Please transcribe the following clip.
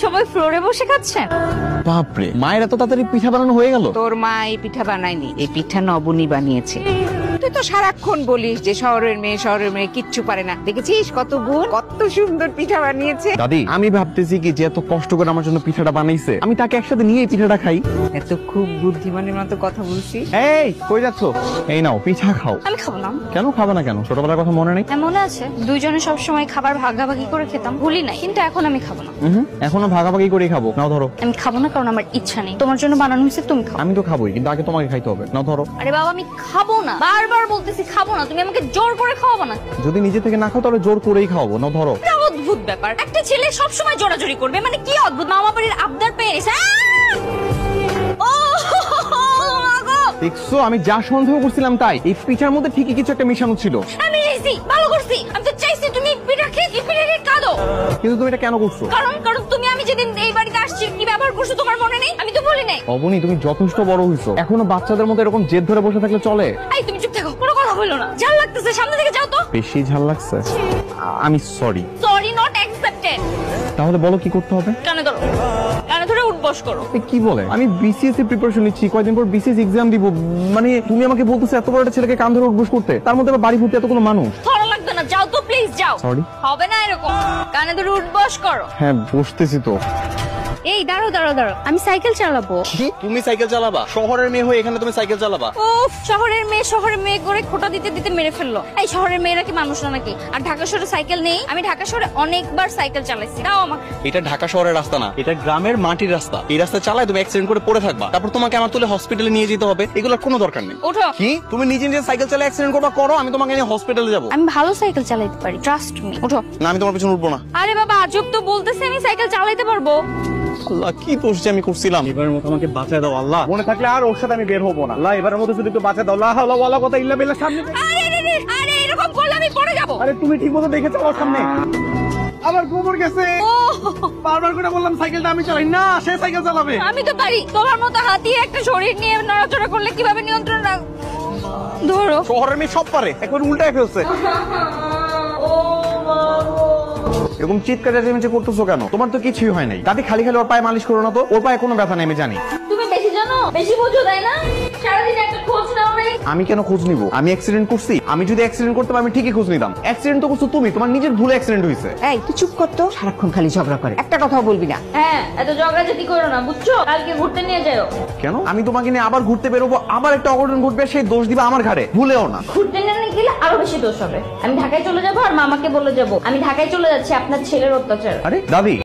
সবাই ফ্লোরে বসে খাচ্ছেন। বাপরে, মায়ের এত তাড়াতাড়ি পিঠা বানানো হয়ে গেল? তোর মা এই পিঠা বানায়নি, এই পিঠা নবনী বানিয়েছে। তুই তো সারাক্ষণ বলিস যে শহরের মেয়ে কিচ্ছু পারে না। দেখেছিস কত গুণ, কত সুন্দর পিঠা বানিয়েছে। দাদি, আমি ভাবতেছি কি যে এত কষ্ট করে আমার জন্য পিঠাটা বানাইছে, আমি তাকে একসাথে নিয়ে এই পিঠাটা খাই। এত খুব বুদ্ধিমানের মতো কথা বলছিস। এই কই যাচ্ছো? এই নাও পিঠা খাও। আমি খাবো না। কেন খাবে না? কেন ছোটবেলার কথা মনে নেই? হ্যাঁ মনে আছে, দুইজনে সবসময় খাবার ভাগাভাগি করে খেতাম, ভুলি নাই, কিন্তু এখন আমি খাবো না। এখনো ভাগাভাগি করে খাবো। নাও ধরো। আমি খাবো না কারণ আমার ইচ্ছা নেই। তোমার জন্য বানানো হয়েছে, তুমি খাও। আমি তো খাবোই, কিন্তু আগে তোমাকে খাইতে হবে। নাও ধরো। আরে বাবা, আমি খাবো না, বারবার বলতেছি খাবো না, তুমি আমাকে জোর করে খাওয়াবো না। যদি নিজে থেকে না খাও তাহলে জোর করেই খাওয়াবো। নাও ধরো। এটা অদ্ভুত ব্যাপার, একটা ছেলে সবসময় জোরাজোরি করবে, মানে কি অদ্ভুত। মামা বাড়ির আবদার পেয়ে নিছে। দেখছো, আমি যা সন্দেহ করছিলাম তাই। এই পিঠার মধ্যে ঠিকই কিছু একটা মিশানো ছিল। আমি চাইছি, ভালো করছি, আমি তো চাইছি তুমি পিঠা খেয়ে কাঁদো। কিন্তু তুমি এটা কেন করছো? কারণ তুমি আমি যেদিন এই বাড়িতে আসছি কি ব্যবহার করছো তোমার মনে নেই? আমি তো বলি নাই। অবনী, তুমি যথেষ্ট বড় হইছো, এখনো বাচ্চাদের মতো এরকম জেদ ধরে বসে থাকলে চলে? এই তুমি চুপ থাকো, কোনো কথা বলো না। ঝাল লাগতেছে, সামনে থেকে যাও তো। বেশি ঝাল লাগছে? আমি সরি। Sorry not accepted. তাহলে বলো কি করতে হবে? কানে ধরো, কানে ধরে উঠবস করো। কি বলে? আমি বিসিএস এর প্রিপারেশন নিচ্ছি, কয়েকদিন পর বিসিএস এক্সাম দিব। মানে তুমি আমাকে বলতেছো এত বড় একটা ছেলেকে কান ধরে উঠবস করতে, তার মধ্যে আবার বাড়ি ভর্তি এতগুলো মানুষ। ধরা লাগবে না, যাও তো প্লিজ যাও। সরি। হবে না এরকম, কানে ধরে উঠবস করো। হ্যাঁ বসতেছি তো। এই দাঁড়াও দাঁড়াও দাঁড়াও, আমি সাইকেল চালাবো। কি তুমি সাইকেল চালাবা? শহরের মেয়ে হয়ে এখানে তুমি সাইকেল চালাবা? উফ, শহরের মেয়ে করে খোটা দিতে দিতে মেরে ফেললো। এই শহরের মেয়েরা কি মানুষ না নাকি? আর ঢাকা শহরে সাইকেল নেই? আমি ঢাকা শহরে অনেকবার সাইকেল চালাইছি, দাও আমাকে। এটা ঢাকা শহরের রাস্তা না, এটা গ্রামের মাটির রাস্তা। এই রাস্তা চালায় তুমি অ্যাক্সিডেন্ট করে পড়ে থাকবা, তারপর তোমাকে আমার তুলে হসপিটালে নিয়ে যেতে হবে। এগুলোর কোনো দরকার নেই। ওঠো। কি তুমি নিজে নিজে সাইকেল চালায় অ্যাক্সিডেন্ট করবা? করো, আমি তোমাকে নিয়ে হসপিটালে যাবো। আমি ভালো সাইকেল চালাইতে পারি, ট্রাস্ট মি। ওঠো। না, আমি তোমার পিছনে উঠবো না। আরে বাবা, আজব তো বলতেছে আমি সাইকেল চালাইতে পারবো। আল্লাহ, কি দোষ যে আমি করছিলাম। এবারের মতো আমাকে বাঁচায় দাও আল্লাহ। মনে থাকলে আর ওর সাথে আমি বের হবো না। আল্লাহ, এবারের মতো শুধু একটু বাঁচায় দাও। লা হাওলা ওয়ালা কুওয়াতা ইল্লা বিল্লাহ। সামনে আরে এরকম করলে আমি পড়ে যাব। আরে তুমি ঠিক মতো দেখে চালাও সামনে। আবার গোবর গেছে। বারবার করে বললাম সাইকেলটা আমি চালাই না, সে সাইকেল চালাবে। আমি তো পারি, তোমার মতো হাতির একটা শরীর নিয়ে নড়াচড়া করলে কিভাবে নিয়ন্ত্রণ রাখ। ধরো। শহরের মেয়ে সব পারে, একবার উল্টায় ফেলছে। এরকম চিৎকার চেঁচামেচি করতেছো কেন? তোমার তো কিছুই হয় নাই। দাদি, খালি খালি ওর পায়ে মালিশ করো না তো, ওর পায়ে কোনো ব্যথা নেই আমি জানি। তুমি বেশি জানো, বেশি বোঝো, তাই না? সারাদিন একটা খোঁজ নাও নাই। আমি কেন খোঁজ নিব? আমি অ্যাক্সিডেন্ট করছি? আমি যদি অ্যাক্সিডেন্ট করতাম আমি ঠিকই খোঁজ নিতাম। অ্যাক্সিডেন্ট তো করছো তুমি, তোমার নিজের ভুলে অ্যাক্সিডেন্ট হয়েছে। এই তুই চুপ কর তো, সারাক্ষণ খালি ঝগড়া করে, একটা কথাও বলবি না। হ্যাঁ, এত ঝগড়াঝাটি করো না, বুঝছো? কালকে ঘুরতে নিয়ে যাও। কেন? আমি তোমাকে নিয়ে আবার ঘুরতে বেরোবো, আবার একটা অঘটন ঘটবে, সেই দোষ দিবা আমার ঘাড়ে। ভুলেও না। ঘুরতে নিয়ে গেলে আরো বেশি দোষ হবে। আমি ঢাকায় চলে যাবো আর মামাকে বলে যাবো আমি ঢাকায় চলে যাচ্ছি আপনার ছেলের অত্যাচার। আরে দাদি,